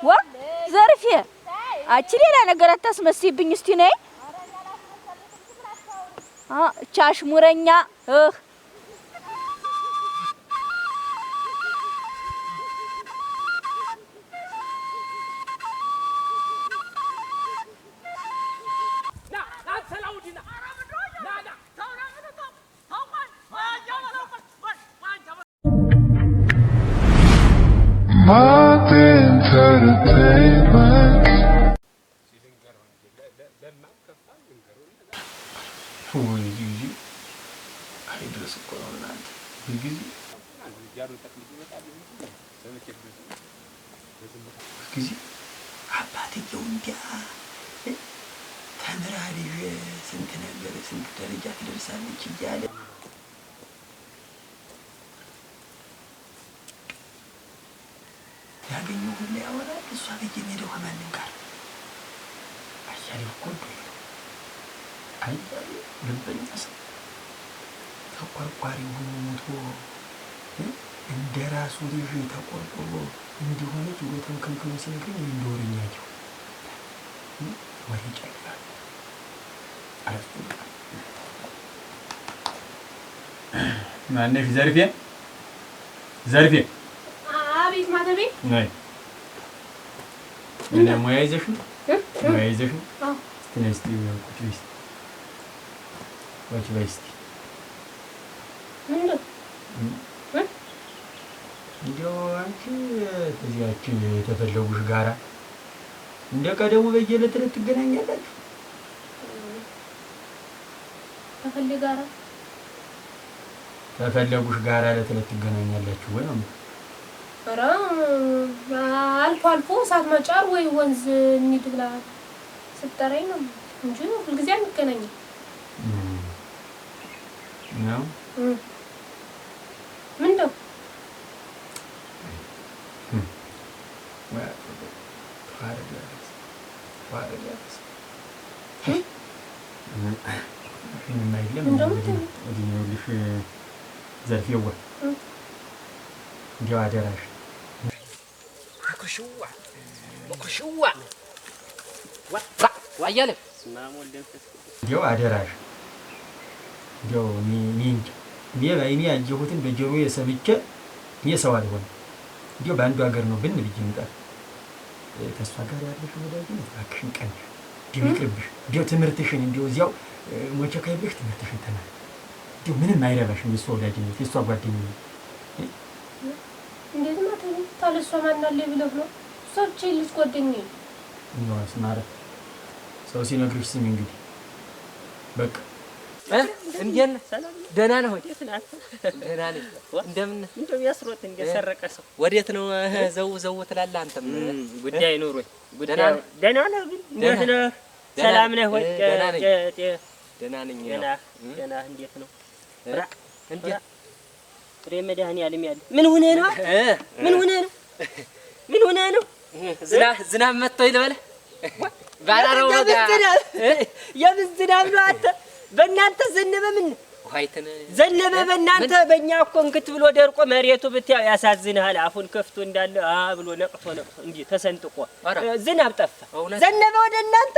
ዋ ዘርፌ አቺ ሌላ ነገር አታስመስይብኝ እስቲ ነይ ቻሽ ሙረኛ ያገኘው ሁሉ ያወራል እሷ በየሜዳው ከማንም ጋር አያሌው ቆንጆ አያሌው ልበኛ ሰው ተቆርቋሪ ሆኖ ሞቶ እንደራሱ ልጅ ተቆርቆሮ እንዲሆነች ወደ ተንከንከኑ ሲነግረኝ እንደወረኛቸው ወሬ ጨልፋል አረፍ ማነሽ ዘርፌ አቤት ማተቤ ነይ እኔ ሙያ ይዘሽ ነው አዎ እስቲ ቁጭ በይ እስቲ ምንድን እንደው አንቺ እዚያችን የተፈለጉሽ ጋራ እንደ ቀደሙ በየዕለት ትገናኛላችሁ ተፈለጉሽ ጋራ ለተለት ትገናኛላችሁ ወይ ነው ኧረ አልፎ አልፎ ሰዓት መጫር ወይ ወንዝ እንሂድ ብላ ስትጠራኝ ነው እንጂ ሁልጊዜ አንገናኝም ነው ምንድነው ዘርፌዋ እንዲያው አደራሽ ኩሽዋ አያሌው እንዲያው አደራሽ እንዲያው እኔ በዓይኔ ያየሁትን በጆሮዬ ሰምቼ እኔ ሰው አልሆንም እንዲያው በአንዱ ሀገር ነው ብን ብዬ እምጣት ተስፋ ጋር ያለሽ ወዳጅነት እባክሽን ቀንሽ እንዲያው ይቅርብሽ እንዲያው ትምህርትሽን እንዲያው እዚያው ሞቼ ካይብሽ ትምህርትሽን ተማሪ እንዲያው ምንም አይረባሽም የእሷ ወዳጅነት የእሷ ጓደኝነት እንዴት ማተቤ ታለሷ ማናለኝ ብለህ ነው እሷ ብቻ ልጅ ጓደኛዬ ነው አስማረ ሰው ሲነግርሽ ስሚ እንግዲህ በቃ እንዴት ነህ ደህና ነህ ወይ ደህና ነኝ እንደምን እንደሚያስሮጥ እንደሰረቀ ሰው ወዴት ነው ዘው ትላለህ አንተም ጉዳይ ኑሮኝ ደህና ነህ ግን እንዴት ነህ ሰላም ነህ ወይ ደህና ነኝ ደህና እንዴት ነው እንዴት ጥሬ መድኃኒዓለም ያለ ምን ሆነህ ነው ዝናብ መጥቶ ይልበለ ባላረው የምን ዝናብ ነው አንተ በእናንተ ዘነበ ምን ዋይተነ ዘነበ በእናንተ በእኛ እኮ እንክት ብሎ ደርቆ መሬቱ ብታው ያሳዝንሃል አፉን ከፍቶ እንዳለ ብሎ ነቅቶ እንዴ ተሰንጥቆ ዝናብ ጠፋ ዘነበ ወደ እናንተ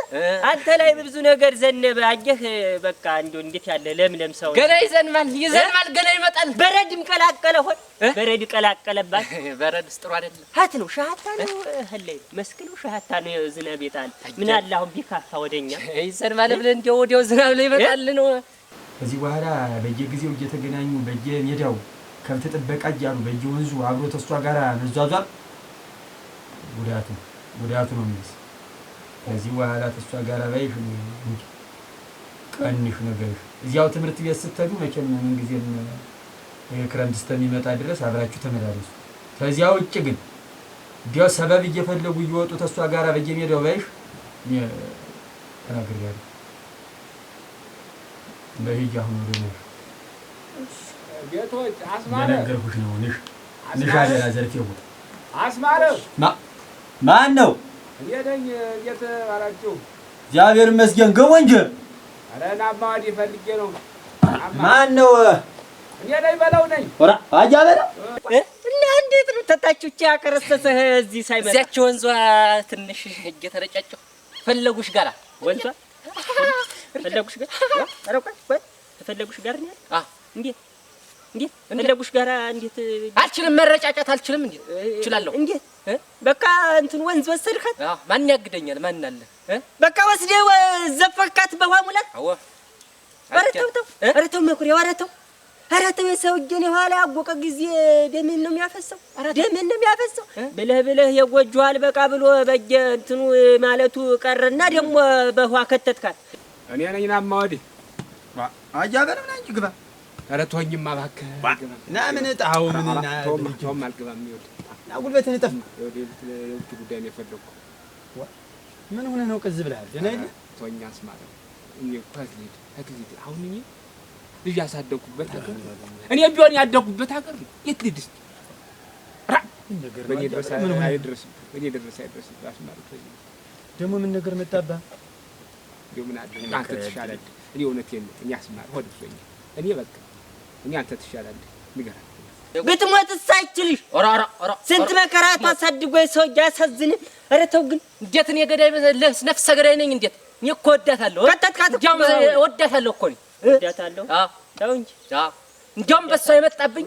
አንተ ላይ ብዙ ነገር ዘነበ አየህ በቃ እንደው እንዴት ያለ ለምለም ሰው ገና ይዘንማል ገና ይመጣል በረድም ቀላቀለ ሆነ በረድ ቀላቀለባት በረድ ጥሩ አይደለም ሀት ነው ሻሃታ ነው ህለይ መስክሉ ሻሃታ ነው ዝናብ ይጣል ምን አለ አሁን ቢካፋ ወደኛ ይዘንማል ብለ እንደው ወዲያው ዝናብ ላይ ይመጣል ነው ከዚህ በኋላ በየጊዜው እየተገናኙ በየሜዳው ከብት ጥበቃ እያሉ በየወንዙ አብሮ ተሷ ጋር መዟዟር ጉዳቱ ነው የሚስ ከዚህ በኋላ ተሷ ጋር ባይሽ ቀንሽ ነገር እዚያው ትምህርት ቤት ስትሄዱ መቼም ምን ጊዜም ክረምት እስከሚመጣ ድረስ አብራችሁ ተመላለሱ ከዚያው ውጭ ግን ዲያው ሰበብ እየፈለጉ እየወጡ ተሷ ጋር በየሜዳው ባይሽ ተናግሬያለሁ ለህያ ሆኖ ነው ጌቶች አስማረ ነገርኩሽ ነው ንሻለና ዘርፌው አስማረ ማን ነው እየደኝ እየተባላችሁ እግዚአብሔር ይመስገን ገቡ እንጂ አረና ማዲ ፈልጌ ነው ማን ነው እኔ ላይ በለው ነኝ። ወራ አጃበለው እና እንዴት ነው ተታችሁቻ ያከረሰሰህ እዚህ ሳይመጣ እዚያች ወንዟ ትንሽ እጄ ተረጫጨሁ። ፈለጉሽ ጋራ ወንዟ ፈለጉሽ ጋር ኧረ ቆይ ፈለጉሽ ጋር ነው እንዴት ፈለጉሽ ጋር እንዴት አልችልም፣ መረጫጫት አልችልም። እንዴት እችላለሁ? እንዴት በቃ እንትን ወንዝ ወሰድካት? ማን ያግደኛል? ማን አለ? በቃ ወስደህ ዘፈካት በውሃ ሙላት? አዎ። ኧረ ተው መኩሪያ፣ ኧረ ተው የሰውዬን የኋላ ያወቀ ጊዜ ደምን ነው የሚያፈሰው፣ ብለህ የጎጆሃል በቃ ብሎ በየ እንትኑ ማለቱ ቀረና ደግሞ በውሃ ከተትካት። እኔ ነኝ ናማ ወዲህ አጃበለው ነኝ ግባ። ኧረ ተወኝማ እባክህ ና ምን ጣው ምን ና ተውም አልገባም። ይወድ ና ጉልበትህን እጠፍ። የውጭ ጉዳይ ነው የፈለኩ። ምን ሆነህ ነው ቅዝ ብለሃል? ደህና አይደል? ተወኝ አስማረ። እኔ እኮ ከዚህ አሁን እኔ ልጅ ያሳደኩበት ሀገር እኔ ቢሆን ያደኩበት ሀገር ነው። የት ልሂድ እስኪ? በእኔ ድረስ አይደርስም። አስማረ ደግሞ ምን ነገር መጣብህ? ምን አለ አንተ ትሻላለህ። እኔ እውነቴን ነው። እኔ አስማረ ሆድ ብሎኛል። እኔ አንተ ትሻላለህ። ንገረኝ ብትሞት ሳይችልሽ ስንት መከራ ታሳድጎ ሰው ያሳዝን። ኧረ ተው ግን እንዴት እኔ ገዳይ ነፍሰ ገዳይ ነኝ? እንዴት እኔ እኮ ወዳታለሁ። እንዲያውም ወዳታለሁ እኮ ነኝ። ወዳታለሁ? አዎ ተው እንጂ። አዎ እንዲያውም በሷ የመጣብኝ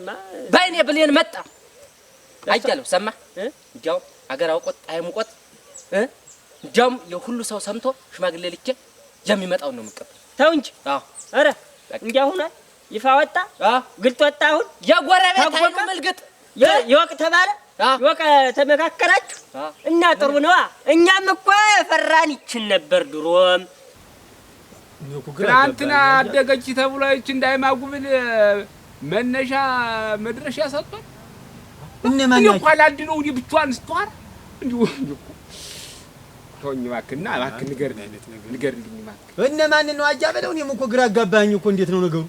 በእኔ ብሌን መጣ። አያለሁ ሰማህ? እንዲያውም አገር አውቆት አይሙቆት እንዲያውም የሁሉ ሰው ሰምቶ ሽማግሌ ልኬ የሚመጣውን ነው የምቀበል። ተው እንጂ። አዎ ኧረ እንዲያ ሆኗል። ይፋ ወጣ፣ ግልጥ ወጣ። አሁን የጎረቤት አይኑ መልግጥ ይወቅ ተባለ። ይወቅ ተመካከራችሁ እና ጥሩ ነዋ። እኛም እኮ የፈራን ይችን ነበር ድሮም። ትናንትና አደገች ተብሎ ይች እንዳይማጉብል መነሻ መድረሻ ሰጥቷል። እነማን ናቸው? እኔ እኮ ላንድ ነው እኔ ብቻዋን ስትዋር እንዲሁ ተወኝ እባክህና እባክህ ንገርልኝ እባክህ። እነማንን ነው አጃበለው? እኔም እኮ ግራ አጋባኝ እኮ። እንዴት ነው ነገሩ?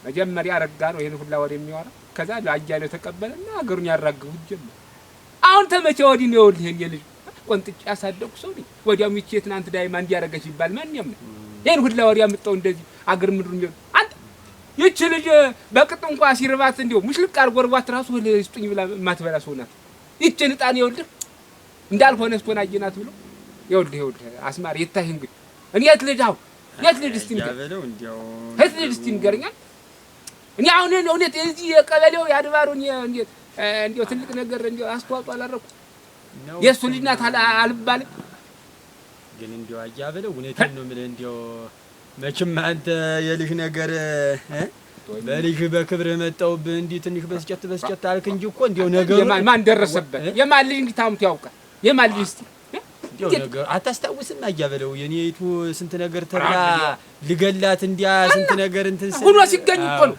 መጀመሪያ አረጋ ነው ይሄን ሁላ ወሬ የሚያወራ። ከዛ ለአያሌው ተቀበለና ሀገሩን ያራግቡት ጀመር። አሁን ተመቼ ወዲህ ነው ይኸውልህ እኔ ልጅ ቆንጥጬ ያሳደኩ ሰው ነኝ። ወዲያውም ይቺ ትናንት ዳይማ እንዲያረገች ይባል ማንኛውም ነው ይሄን ሁላ ወሬ ያመጣው እንደዚህ አገር ምድሩን አንተ ይቺ ልጅ በቅጡ እንኳን ሲርባት እንዲሁ ሙሽልቅ አርጎርባት ራሱ ለስጡኝ ብላ ማትበላ ሰው ናት። ይቺን ዕጣን ይኸውልህ እንዳልሆነ ስትሆናጅናት ብሎ ይኸውልህ አስማር የታይህ እንግዲህ እኔ የት ልጅ እስቲ ንገረኝ። እኔ አሁን እውነት እዚህ የቀበሌው ያድባሩን እንዴ ትልቅ ነገር እንዴ አስተዋጽኦ አላረኩ። የሱ ልጅ ናት አልባልም። ግን እንዴ አጃበለው እውነቴን ነው የምልህ። እንዴ መቼም አንተ የልጅ ነገር በልጅ በክብር መጣውብህ እንዴ ትንሽ በስጨት አልክ እንጂ እኮ እንዴው ነገሩ ማን ደረሰበት? የማን ልጅ እንግዲህ ታምቱ ያውቃል? የማን ልጅ እስቲ እንዴው ነገር አታስታውስም? አጃበለው የኔቱ ስንት ነገር ተብላ ልገላት እንዲያ ስንት ነገር እንትን ሁሉ ሲገኝ እኮ ነው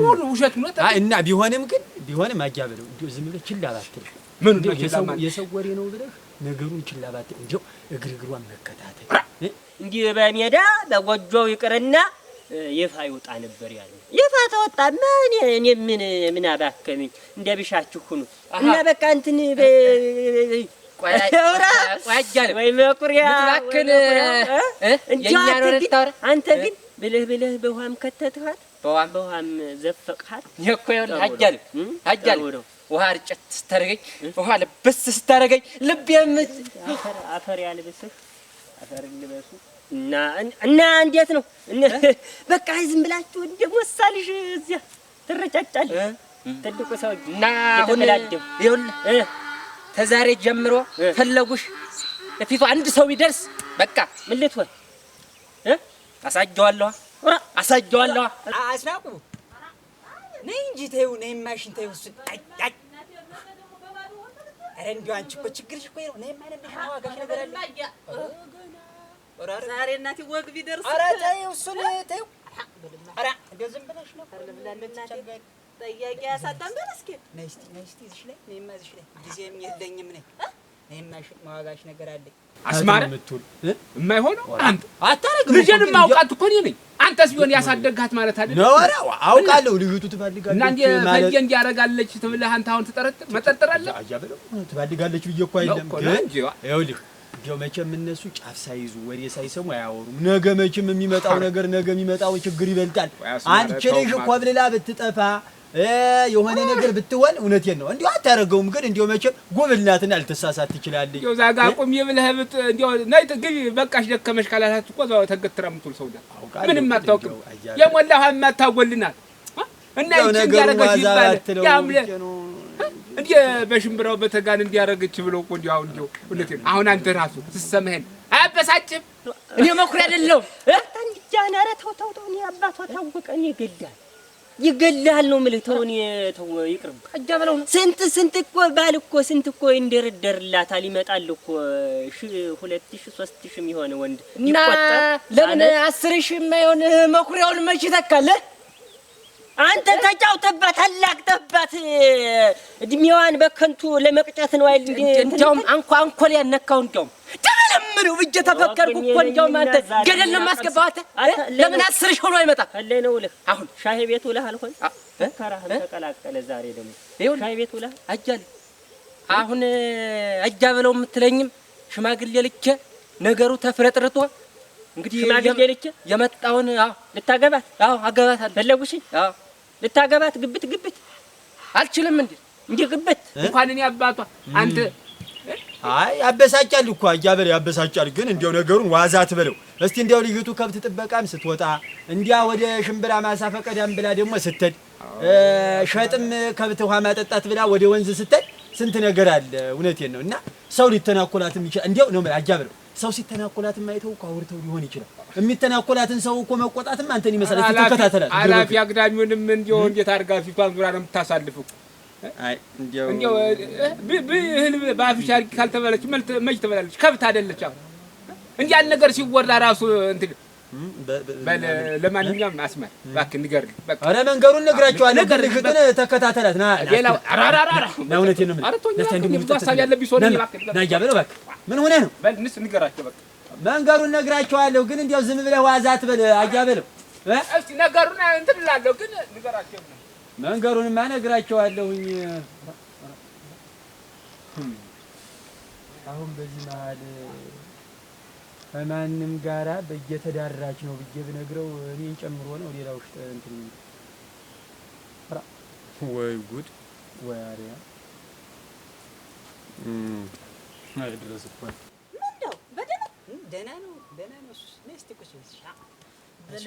ሁሉ ውሸት ነው። እና ቢሆንም አጃበለው እንዴው ዝም ብለህ ችላ ባትል ምን ነው የሰው ወሬ ነው ብለህ ነገሩን ችላ ባትል እንዴው እግርግሯን መከታተል እንዲህ በሜዳ በጎጆው ይቅርና ይፋ ይወጣ ነበር ያለ። ይፋ ተወጣማ እኔ ምን አባከመኝ እንደብሻችሁ ሁኑ እና በቃ እንትን ቆያጃለ ወይ መኩሪያ ልትባክን የኛ ነው ልታወራ። አንተ ግን ብለህ በውሃም ከተትሃት በውሃም ዘፈቅሃት እኮ ይኸውልህ አጃለ ውሃ ርጨት ስታረገኝ ውሃ ልብስ ስታረገኝ ልብ አፈር ያልብስህ አፈር ልበሱ እና እንዴት ነው በቃ ዝም ብላችሁ እንደሞሳልሽ እዚያ ትረጫጫለህ። ትልቁ ሰው እና አሁን ይኸውልህ ተዛሬ ጀምሮ ፈለጉሽ ለፊቱ አንድ ሰው ቢደርስ በቃ ምን ልትሆን አሳጀዋለሁ። አስናቁ ነይ እንጂ ተይው፣ ነይ ማሽን ተይው። እሱ ኧረ እንደው አንቺ እኮ ችግርሽ እኮ ነው። ነይ ማለት ነው ዋጋሽ ነገር አለ። ዛሬ እናቴ ወግ ቢደርስ ኧረ ተይው፣ እሱን ተይው። ኧረ እንደው ዝም ብለሽ ነው ጠያቂ ያሳጣን በል እስኪ ነይ እስቲ እዚህ ላይ ነይማ፣ እዚህ ላይ ጊዜም የለኝም። ነይ ማሽን ዋጋሽ ነገር አለኝ። አስማረ የማይሆነው አንተ አታረግም። ልጄን ማውቃት እኮ ነኝ። አንተስ ቢሆን ያሳደግሃት ማለት አይደል? ነው። ኧረ አውቃለሁ። ልጅቱ ትፈልጋለች እና እንዴ እንዲያረጋለች ትብለህ አንተ አሁን መጠርጠራለህ። አጃበለው ትፈልጋለች ብዬ እኮ አይደለም። ግን ይኸውልህ እንዲያው መቼም እነሱ ጫፍ ሳይዙ ወሬ ሳይሰሙ አያወሩም። ነገ መቼም የሚመጣው ነገር ነገ የሚመጣው ችግር ይበልጣል። አንቺ ልጅ እኮ ብልላ ብትጠፋ የሆነ ነገር ብትሆን እውነቴን ነው እንዲያው አታረገውም። ግን እንዲያው መቼም ጎበዝ ናትና ልትሳሳት ትችላለች። እንዲያው ዛጋ አቁም የብለህ እንዲያው ነይ ግቢ በቃሽ ደከመሽ ካላላት እኮ እዛው ተገትራ የምትውል ሰው ናት። ምንም አታውቅም። የሞላህ ማታጎልናት እና ይቺ እንዲያረገች ይባል ያምለ እንዴ በሽምብራው በተጋን እንዲያረገች ብሎ እኮ እንዲያው እውነቴን ነው። አሁን አንተ ራሱ ትሰማህን አያበሳጭም? እኔ መኩሪያ አይደለሁም ታንጃና ኧረ ተው እኔ አባቷ ታወቀኝ ይገላል ነው የምልህ። ተው እኔ ተው ይቅርብ አጃበለው ነው። ስንት እኮ ባል እኮ ስንት እኮ እንደረደርላታል ይመጣል እኮ 2000 3000 የሚሆን ወንድ ይቆጣ። ለምን 10000 የማይሆን መኩሪያውን መች ተካለ? አንተ ተጫውተባት አላቅተባት እድሜዋን በከንቱ ለመቅጨት ነው አይደል? እንደውም አንኳን ያነካው እንደውም ደምረው ብቻ ተፈከርኩ እኮ እንደውም አንተ ገደል ነው ማስገባው። ለምን 10000 ሆኖ አይመጣ አለ ነው ልህ አሁን ሻይ ቤት ውለህ አልሆን ተከራህን ተቀላቀለ። ዛሬ ደግሞ ሻይ ቤት ውለህ አጃል አሁን አጃበለው የምትለኝም ሽማግሌ ልኬ ነገሩ ተፍረጥርጦ እንግዲህ ሽማግሌ ልኬ የመጣውን ልታገባት አገባታለሁ ፈለጉሽ ልታገባት ግብት አልችልም እንዴ ግብት እንኳን እኔ አባቷ አንተ አይ ያበሳጫል እኮ አያበል ያበሳጫል። ግን እንዲያው ነገሩን ዋዛ አትበለው እስቲ። እንዲያው ልዩቱ ከብት ጥበቃም ስትወጣ እንዲያ ወደ ሽምብራ ማሳ ፈቀዳም ብላ ደግሞ ስትሄድ ሸጥም ከብት ውሃ ማጠጣት ብላ ወደ ወንዝ ስትሄድ ስንት ነገር አለ። እውነቴን ነው። እና ሰው ሊተናኮላትም ይችላል። እንዲያው ነው አያበለው ሰው ሲተናኮላትም አይተው እኮ አውርተው ሊሆን ይችላል። የሚተናኮላትን ሰው እኮ መቆጣትም አንተን ይመስላል። ተከታተላት አላፊ አግዳሚውንም እንዲያው እንዴት አድርጋ ፊቷን ዙራ ነው የምታሳልፈው? አይ እንዲያው ብህል ባፍሽ አድርጊ ካልተበለች መች ትበላለች? ከብት አይደለች። አሁን እንዲህ ያለ ነገር ሲወራ ራሱ እንትን ለማንኛውም አስማር እባክህ ንገርልኝ። በቃ ኧረ መንገሩን ነግራቸዋለሁ። ግልግጥን ተከታተላት ና ሌላው አራራራ ነው እውነቴን ነው። አረቶኛ እንደው ሀሳብ ያለብኝ ሰው ነኝ። እባክህ ና እያበለው እባክህ ምን ሆነ ነው? በል ንገራቸው በቃ መንገሩን ነግራቸዋለሁ። ግን እንዲያው ዝም ብለህ ዋዛ አትበል አያበለው። እስቲ ነገሩን እንትን እላለሁ ግን ንገራቸው። መንገሩንማ ነግራቸዋለሁኝ። አሁን በዚህ መሀል ከማንም ጋራ በየተዳራች ነው ብዬ ብነግረው እኔን ጨምሮ ነው ሌላው እንትን ወይ ጉድ ወይ አሪያ አይ ድረስ እኮ ምንድነው ደህና ነው እስቲ ቁጭ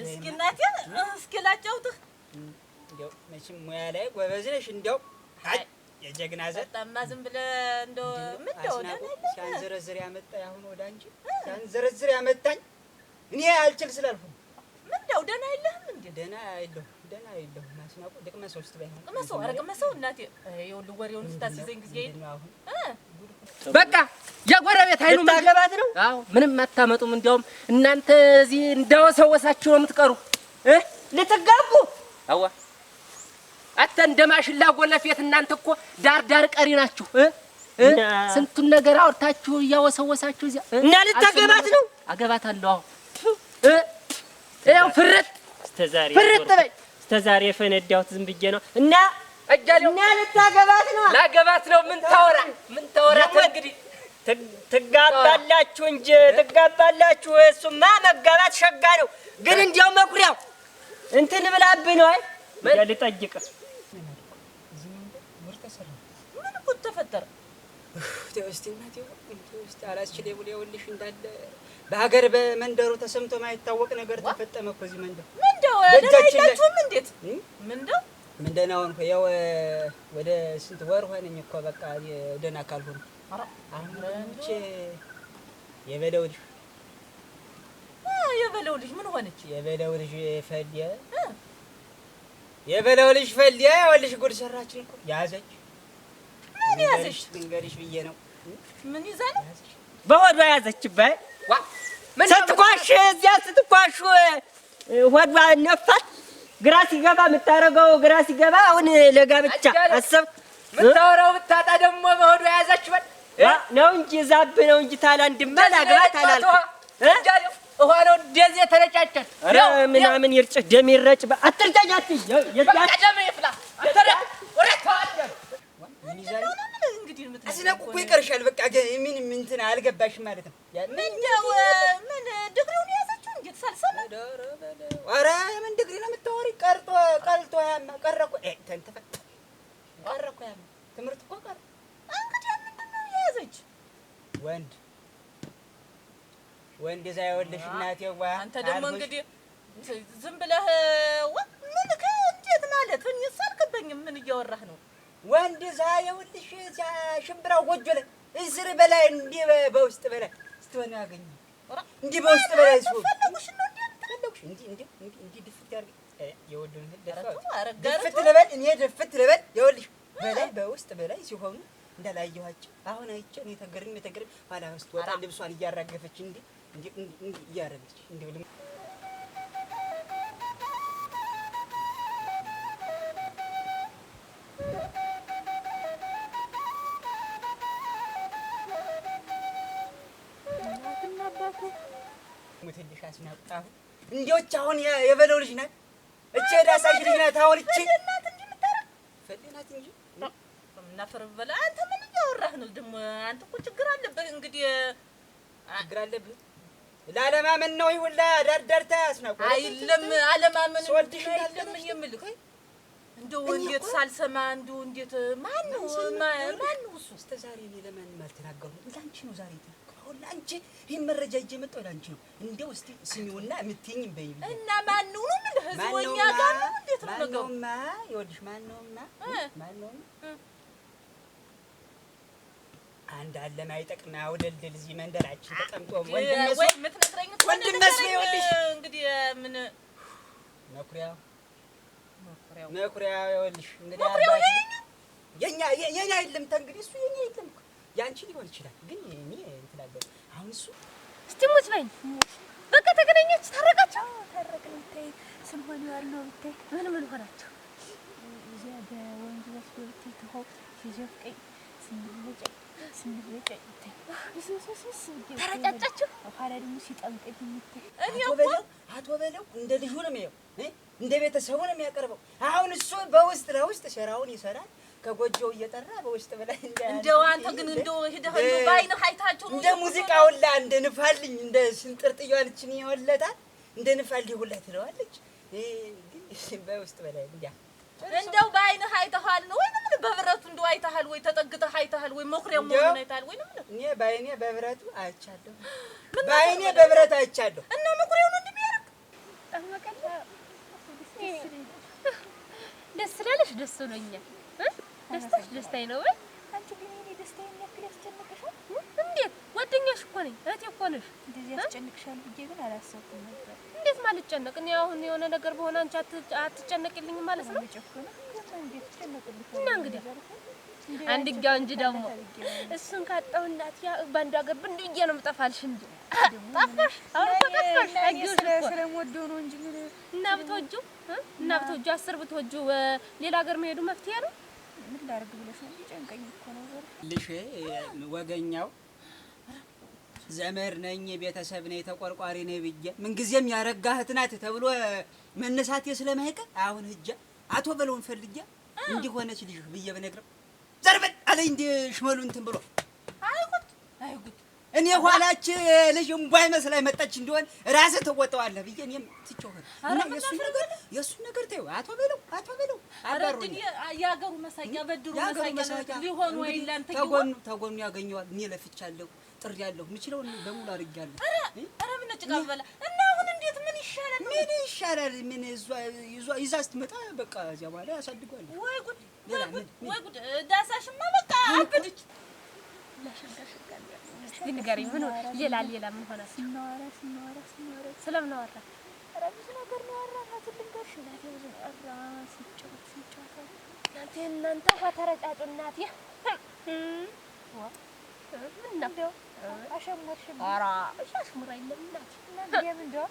እስኪ እናቴ እስኪ ላጫውትህ። እንደው መቼም ሙያ ላይ ጎበዝ ነሽ። እንደው አይ የጀግና ዘር በጣም ዝም ብለህ እንደው ምንድነው ሲያንዘረዝር ያመጣ አሁን ወደ አንቺ ሲያንዘረዝር ያመጣኝ እኔ አልችል ስላልኩ ምንድነው ደህና የለህም እንዴ? ደህና የለሁም ማስናቁ ድቅመሰው ውስጥ ባይሆን ቅመሰው እናቴ ይኸውልህ ወሬውን ስታስይዘኝ ጊዜ አሁን በቃ የጎረቤት አይኑ ማገባት ነው። አዎ ምንም አታመጡም። እንዲያውም እናንተ እዚህ እንደወሰወሳችሁ ነው የምትቀሩ ልትጋቡ። አዋ አተ እንደማሽላ ጎለፌት እናንተ እኮ ዳር ቀሪ ናችሁ። ስንቱን ነገር አውርታችሁ እያወሰወሳችሁ እዚያ እና ልታገባት ነው። አገባታለሁ። ይኸው ፍርጥ እስከ ዛሬ የፈነዳሁት ዝም ብዬ ነው። እና ልታገባት ነው። ላገባት ነው። ምን ታወራ እንግዲህ ትጋባላችሁ እንጂ ትጋባላችሁ። እሱማ መጋባት ሸጋ ነው። ግን እንዲያው መኩሪያው እንትን ብላብህ ነው። አይ ልጠይቅህ ምን እኮ ተፈጠረ? ተወስቲናት ተወስቲ አላስችል ይውልሽ እንዳለ በሀገር በመንደሩ ተሰምቶ ማይታወቅ ነገር ተፈጠመ እኮ እዚህ መንደር። ምንድነው ደላይላችሁም? እንዴት ምንድነው ሆንኩ? ያው ወደ ስንት ወር ሆነኝ እኮ በቃ ደህና ካልሆነ አንቺ የበለው ልጅ ምን ሆነች? የበለው ልጅ ፈልያ ወልሽ ጉድ ሰራችን እኮ ያዘች። ምን ያዘች? ድንገሪሽ ብዬ ነው። ምን ይዛ ነው? በሆዷ ያዘችበት። ስትኳሽ እዚያ ስትኳሽ ሆዷ ነፋት። ግራ ሲገባ የምታረገው ግራ ሲገባ አሁን ለጋብቻ አሰብ ምታወራው ብታጣ ደግሞ በሆዷ ያዘችበት ነው እንጂ ዛብ ነው እንጂ ታላንድማ ላግባት አላልኩም። ውሃ ነው እንደዚህ የተረጫጨን። ኧረ ምናምን ይርጭ ደም ይረጭ አትርጫጫት። ደም ይፍላ አተረ ወረታ ምን ይዛል እንግዲህ አስናቁ እኮ ይቀርሻል። በቃ ምን እንትን አልገባሽም ማለት ነው። ምንድነው ምን ድግሪውን ያዘችው እንዴት ሳልሰማ? ኧረ ምን ድግሪ ነው የምታወሪ? ቀልጦ ያማ ቀረ እኮ ተንተፈ ቀረ እኮ ያማ ትምህርት እኮ ቀረ። እንግዲህ ምንድነው የያዘች? ወንድ እዛ ይኸውልሽ እናቴዋ። አንተ ደግሞ እንግዲህ ዝም ብለህ ምን እንዴት ማለት እኔስ አልገባኝም። ምን እያወራህ ነው? ወንድ እዛ ይኸውልሽ እዛ ሽምብራው ጎጆ ላይ እስር በላይ እንዲህ በውስጥ በላይ ስትሆን ያገኘ እንዲህ በውስጥ በላይ ሲሆን ፈለጉሽ ነው እንዲህ ድፍት ያርግ የወሉን ድፍት ልበል እኔ ድፍት ልበል ይኸውልሽ በላይ በውስጥ በላይ ሲሆኑ እንዳላየኋቸው አሁን አይቼ እኔ ተገርም ኋላ ውስጥ ወጣ ልብሷን እያራገፈች እንዲህ እያረገች እንዲህ ሙትልሽ አስናቁ እንዴዎች አሁን የበለው ልጅ ናት። እቺ ዳሳሽ ልጅ ናት። አሁን እቺ እናት እንጂ የምታረግ ፈለናት እንጂ እናፈር በላ። አንተ ምን እያወራህ ነው ደግሞ? አንተ እኮ ችግር አለብህ። እንግዲህ ችግር አለብህ ላለማመን ነው ይሁላ ዳርዳርታ አስናቁ አይለም አለማመን ወልድሽ አይለም የምልህ እንደው እንዴት ሳልሰማ እንደው እንዴት ማን ነው እሱ? እስከ ዛሬ እኔ ለማንም አልተናገርኩም። ላንቺ ነው ዛሬ አሁን ላንቺ ይሄን መረጃ ይዤ መጣሁ። ላንቺ ነው እንደው እስቲ ስሚውና የምትይኝም በይኝ እና ማን ነው ምን ህዝቦኛ ጋር ነው እንዴት ነው ነገሩ? ማንነውማ ይኸውልሽ ማንነውማ አንድ አለ ማይጠቅም አውደልድል እዚህ መንደራችን ተቀምጦ ወንድም ወይ የምትነግረኝ ወንድም መስሎ ይኸውልሽ እንግዲህ ምን መኩሪያው ይኸውልሽ እንግዲህ አባቴ የኛ አይደለም እንግዲህ እሱ የኛ አይደለም ያንቺ ሊሆን ይችላል ግን እኔ እንትን አለ አሁን እሱ እስቲ ሙት በይኝ። በቃ ተገናኛችሁ ታረቃችሁ? ታረቅን ብታይ ስንሆን ያለው ብታይ ምን ሆናችሁ? እዚያ በወንዝ ወስዶ ብታይ ተሆ ሲዘፍቀኝ ስንብጨኝ ብታይ ተረጫጫችሁ? ኋላ ደግሞ ሲጠምቀኝ ብታይ አቶ በለው እንደ ልጁ ነው የሚያየው እንደ ቤተሰቡ ነው የሚያቀርበው። አሁን እሱ በውስጥ ለውስጥ ሸራውን ይሰራል ከጎጆው እየጠራ በውስጥ በላይ እንደው አንተ ግን እንደው ሄደህ ባይነህ አይታችሁ ነው እንደ ሙዚቃው ሁላ እንደ ንፋልኝ እንደ ስንጥርጥያልችን ይወለታል እንደ ንፋልኝ ሁላ ትለዋለች። ግን በውስጥ በላይ እንደው ባይነህ አይተሃል ነው ወይ ምን በብረቱ እንደው አይተሃል ወይ ተጠግተህ አይተሃል ወይ መኩሪያው ምን አይተሃል ወይ ምን? እኔ ባይኔ በብረቱ አይቻለሁ። ባይኔ በብረቱ አይቻለሁ። እና መኩሪያው ነው እንደሚያረግ ጠመቀላ ደስ ይላልሽ? ደስ ብሎኛል። ደስታሽ ደስታዬ ነው ወይ? አንቺ ግን እኔ ደስታዬ ያክል ያስጨንቅሻል? እንዴት? ጓደኛሽ እኮ ነኝ፣ እህቴ እኮ ነሽ። እንደዚህ ያስጨንቅሻል ብዬ ግን አላሰብኩም ነበር። እንዴት ማለት ጨነቅ? እኔ አሁን የሆነ ነገር በሆነ አንቺ አትጨነቅልኝም ማለት ነው? እንዴት ጨነቅልሽ? እና እንግዲህ አንድጋው እንጂ ደግሞ እሱን ካጣሁ እናት ያ ባንዱ ሀገር ብንዱ ብዬ ነው የምጠፋልሽ እንጂ ጠፋሽ። አሁን እኮ ጠፋሽ። አየሁሽ እኮ ስለምወደው ነው እንጂ ምን እና ብትወጂው አስር ብትወጂው ሌላ ሀገር መሄዱ መፍትሄ ነው። ምን ላድርግ ብለሽ ነው? ጨንቀኝ እኮ ነው ልሽ ወገኛው ዘመድ ነኝ ቤተሰብ ነኝ ተቆርቋሪ ነኝ ብዬ ምንጊዜም ያረጋህት ናት ተብሎ መነሳቴ ስለማይቀር አሁን ሂጅ አቶ በለውን ፈልጌ እንዲሆነች ልጅ ብዬ በነግረው ዘርበል አለኝ እንደ ሽመሉ እንትን ብሎ አይጉድ እኔ ኋላች ልጅ እምቧይ መስላ መጣች እንደሆነ ራስህ ተወጣዋለህ ብዬ እኔም ትጮህ እና የሱ ነገር ተይው አቶ በለው አባሩኝ ያገሩ መሳቂያ በድሩ መሳቂያ ሊሆን ወይ ላንተ ተጎኑ ያገኘዋል። እኔ ለፍቻለሁ ጥሪያለሁ ምችለውን በሙሉ አድርጌያለሁ። ኧረ ምን ጭቃ በላ እና አሁን እንዴት ምን ይሻላል? ምን ይዛ ስትመጣ በቃ እዚያ በኋላ ያሳድጓል። ወይ ጉድ ዳሳሽማ በቃ አበደች። እስቲ ንገሪኝ ምን ሌላ ምን ሆነ? ስናወራ ስለምን አወራ? ኧረ ብዙ ነገር ነው ያወራናት። ልንገርሽ እናቴ ብዙ አወራ ሲጫወት እናንተ ተረጫጩ እናቴ ምን ነው አሸሙርሽም? ኧረ አሸሙር አይደለም እናቴ እናቴ እንደው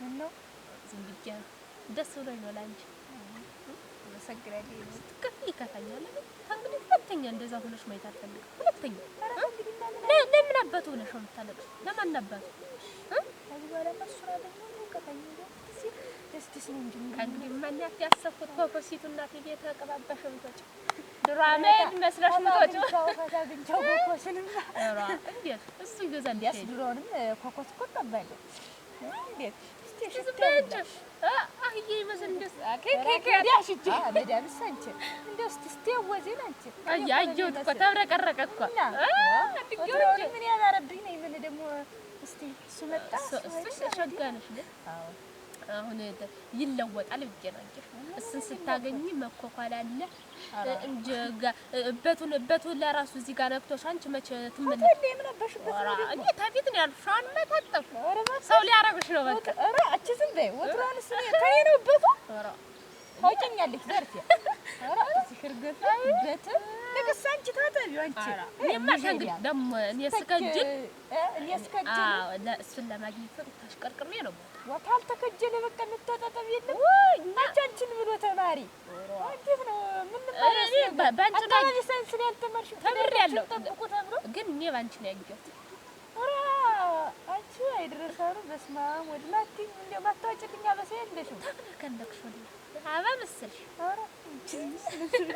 ምን ነው ዝም ብዬሽ ነው። ደስ ብሎኝ ነው ላንቺ መሰግናለሁ። ይከፋኛል። እንግዲህ ሁለተኛ እንደዛ ሆነሽ ማየት አልፈልግም። ሁለተኛ ለምን አባቱ ሆነሽ ነው የምታለቅሽው? ለማን አባቱ ከዚህ በኋላ መስራ ደግሞ ይከፋኝ ደስ ነው እንጂ ከእንግዲህ ማን ያሰብኩት ኮኮሲቱ እናቴ ቤት ተቀባባሽ ነው ድራሜን መስለሽ ምቶጭ ታግኝቻው ኮኮስንም ኧረ እንዴት እሱ ይገዛል እንዴት ድሮንም ኮኮስ እኮ ቀባለሁ እንዴት ስቴሽን አህዬ ይመስል እንደስ ከከዳሽጂ መዳምስ አንቺ እንደው ስትወዘን አንቺ አያየሁት እኮ ተብረቀረቀ እኮ ምን ያባረብኝ ነው ምን ደግሞ እስቲ እሱ መጣ እሱ ሸጋነሽ አዎ አሁን ይለወጣል ብዬሽ እሱን ስታገኚ መኮኳል አለ እንጂ እበቱን ለራሱ እዚህ ጋር ነክቶሽ አንቺ መቼ ትመለሽ ለምን ነበር ኧረ እኔ ታፊት ነው ያልሻን መታጠፍ ሰው ሊያረግሽ ነው በቃ ኧረ አቺ ዝም በይ ወትሮንስ ከኔ ነው እበቱ ኧረ ታውቂኛለሽ ዘርፌ ኧረ እዚህ እርገት በት ለቅስ አንቺ ታጠቢው አንቺ እኔማ ሸንግል ደግሞ እኔ ስከጅል አዎ እሱን ለማግኘት ታሽቀርቅሬ ነው ወታል ተከጀለ በቃ እንተጣጣብ የለም ወይ አንቺን ብሎ ተማሪ እንዴት ነው ምን ማለት ባንቺ ላይ ሳይንስ ላይ አልተማርሽ ተምሬያለሁ ተጠብቁ ተብሎ ግን እኔ ባንቺ ነው ያየሁት ኧረ አንቺ አይደረሳሩ በስማ ወድላቲ እንደ ማታወጭልኛ በሰይ እንደሽው ተከለክሽ ወዲህ አባ መሰልሽ ኧረ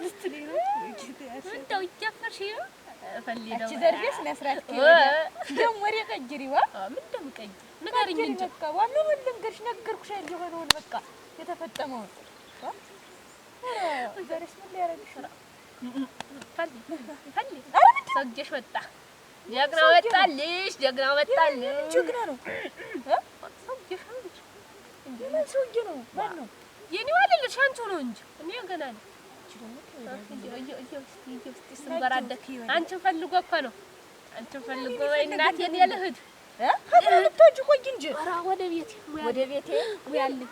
ልስትሪ ነው እንደው ይጨፈርሽ ፈልይ ነው እቺ ዘርቤስ መስራት ደም ወሬ ቀጅሪዋ ምን ደምቀኝ ንገሪኝ እንጂ በቃ ዋናው ልንገርሽ ነገርኩሽ የሆነውን በቃ የተፈጠመውን ዘርሽ ምን ሊያረግሽ ፈልይ ሰውዬሽ ወጣ ጀግና ወጣልሽ ጀግና ወጣልሽ ጀግና ነው ሰውዬሽ አንቺ ምን ሰውዬ ነው ማን ነው የኔው አይደለሽ አንቺው ነው እንጂ እኔ ገና ነኝ አንቺን ፈልጎ እኮ ነው አንቺን ፈልጎ ወይ እናቴን የልሂድ አታምጥቶጂ ቆይ እንጂ ኧረ ወደ ቤቴ ያለኝ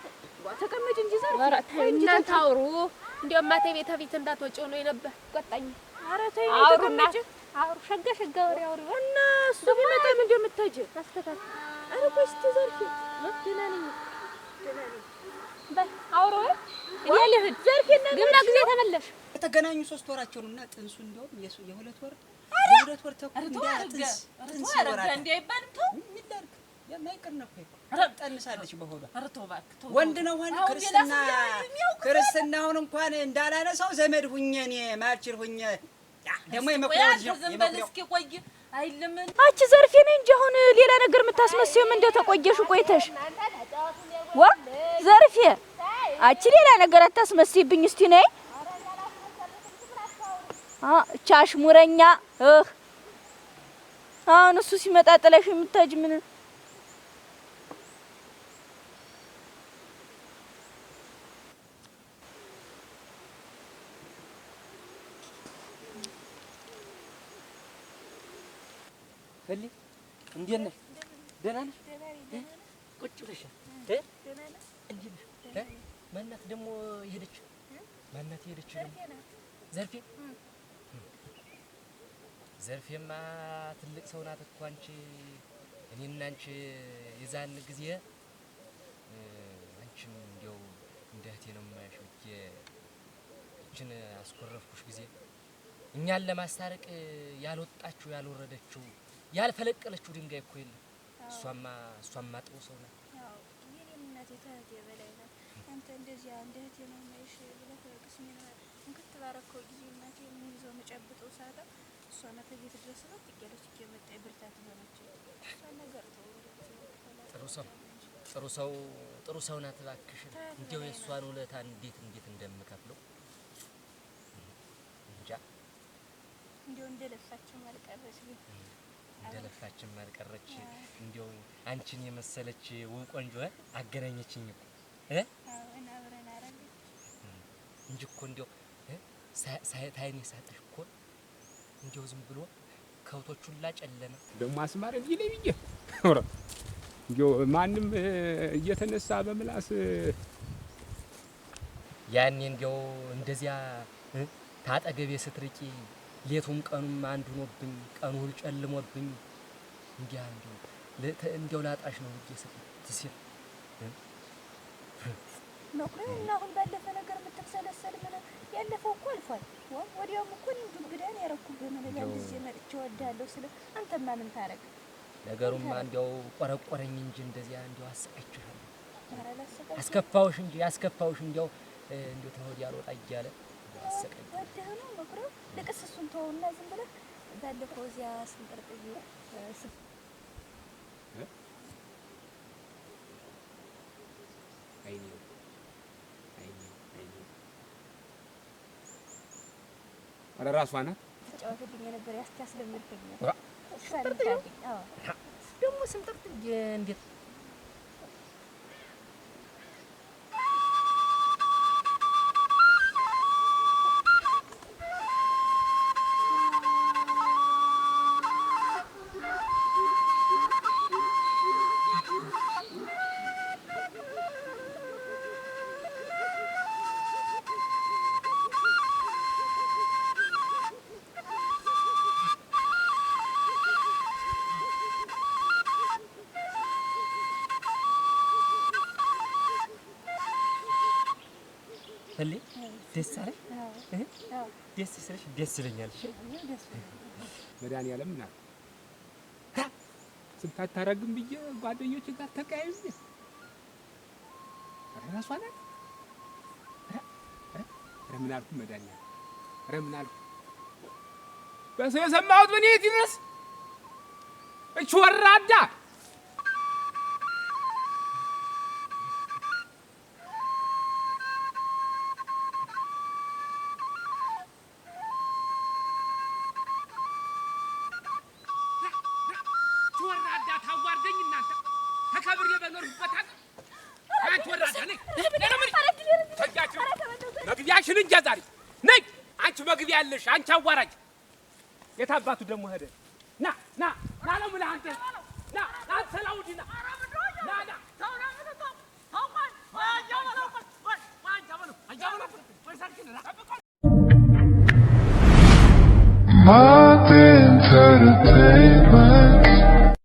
ተቀመጭ እንጂ ዘር ኧረ ተይ እናንተ አውሩ እንደው ማታ ቤት እንዳትወጪው ነው የነበር ቆጣኝ ኧረ ተይ ተቀመጭ አውሩ ሸጋ ወሬ አውሩ እና እሱ ቢመጣ ምን እንደምታጂ አስተካክል ኧረ ቆይ እስቲ ዘርፊ ደህና ነኝ በል አውሩ የልሂድ ዘርፊና ግብረ ጊዜ ተመለሽ የተገናኙ 3 ወራቸው ነውና ጥንሱ እንደውም የሁለት ወር ተኩል ጥንስ ይወራል እንዴ አይባልም ተው ይላርክ የማይቀር ነው እኮ ጠንሳለች በሆዷ ኧረ ተው እባክህ ተው ወንድ ነው ሆነ ክርስትናውን እንኳን እንዳላነሳው ዘመድ ሁኜ እኔ ማልችል ሁኜ ደግሞ የመቆየው ዘንበል እስኪ ቆይ አይልም አንቺ ዘርፌ ነኝ እንጂ አሁን ሌላ ነገር የምታስመስይው ምን እንደው ተቆየሽ ቆይተሽ ዋ ዘርፌ አንቺ ሌላ ነገር አታስመስይብኝ እስቲ ነይ ቻሽ ሙረኛ አሁን እሱ ሲመጣ ጥለሽ የምታጅ ምን ፈሊ እንዴት ነሽ ደህና ነሽ ቁጭ ብለሽ እንዴት ነሽ ማናት ደግሞ የሄደች ማናት የሄደች ዘርፌ ዘርፌማ ትልቅ ሰው ናት እኮ አንቺ እኔና አንቺ የዛን ጊዜ አንቺም እንዲያው እንደ እህቴ ነው የማይሽ ብዬ እችን አስኮረፍኩሽ ጊዜ እኛን ለማስታረቅ ያልወጣችው ያልወረደችው ያልፈለቀለችው ድንጋይ እኮ የለም እሷማ ጥሩ ሰው ናት የኔም እናቴ ተህቴ በላይ ናት አንተ እንደዚያ እንደ እህቴ ነው የማይሽ ብለህ ቅስሜን እንክት ባረከው ጊዜ እናቴ የሚይዘው መጨብጠው ሳጣ እሷ ናት ቤት ድረስ ነው ትገለች የመጣ ብርታት ሆነች እሷ ነገር ጥሩ ሰው ናት እባክሽ እንዴው የሷን ውለታ እንዴት እንደምከፍለው እንጃ እንዴው እንደለፋችን ማልቀረች እንደለፋችን ማልቀረች እንዴው አንቺን የመሰለች ውብ ቆንጆ አገናኘችኝ እኮ እና አብረን አረግ እንጂ እኮ እንዴው ታይኔ ሳጥሽ እኮ እንዴው ዝም ብሎ ከውቶች ሁላ ጨለመ ደግሞ አስማረ እንጂ ላይ ብዬ ኧረ እንዴው ማንም እየተነሳ በምላስ ያኔ እንዴው እንደዚያ ታጠገቤ ስትርቂ ሌቱም ቀኑም አንድ ሆኖብኝ ቀኑ ሁሉ ጨልሞብኝ እንዴው ላጣሽ ነው ብዬ ስትሲል ነው እና አሁን ባለፈ ነገር የምትሰለሰል ምን ያለፈው እኮ አልፏል ወዲያውም እኮ እንዲሁ ግዳን ያረኩብህ ምን ለዚህ መጥቼ ወዳለሁ ስለ አንተማ ምን ታረግ ነገሩማ እንዴው ቆረቆረኝ እንጂ እንደዚያ እንዴው አስቀጭሻለሁ አስከፋውሽ እንጂ እንዴው ተወዲያ አልወጣ እያለ ወደህ ነው መኩሪያው። ልቅስ እሱን ተውና ዝም ብለህ ባለፈው እዚያ ስንጠርጥዬ ኧረ እራሷ ናት ተጫወተልኝ ነበር ያስለመድከኝ። ደግሞ ስንጠርጥዬ እንዴት هلي دس علي دس سرش دس لኛል እሺ መድኃኒዓለም ና ስንታታረግም ብዬ ጓደኞች ጋር ተቀያይሜ ራሷ ናት ምን አልኩ መድኃኒዓለም ምን አልኩ በሰው የሰማሁት ምን ይድረስ እች ወራዳ ያለሽ አንቺ አዋራጅ የታባቱ ደሞ ሄደ ና ና ና ነው ምን አንተ ና ና ሰላውዲና ና ና ታውራ ምን ነው ታውቃል ዋጃው ነው My entertainment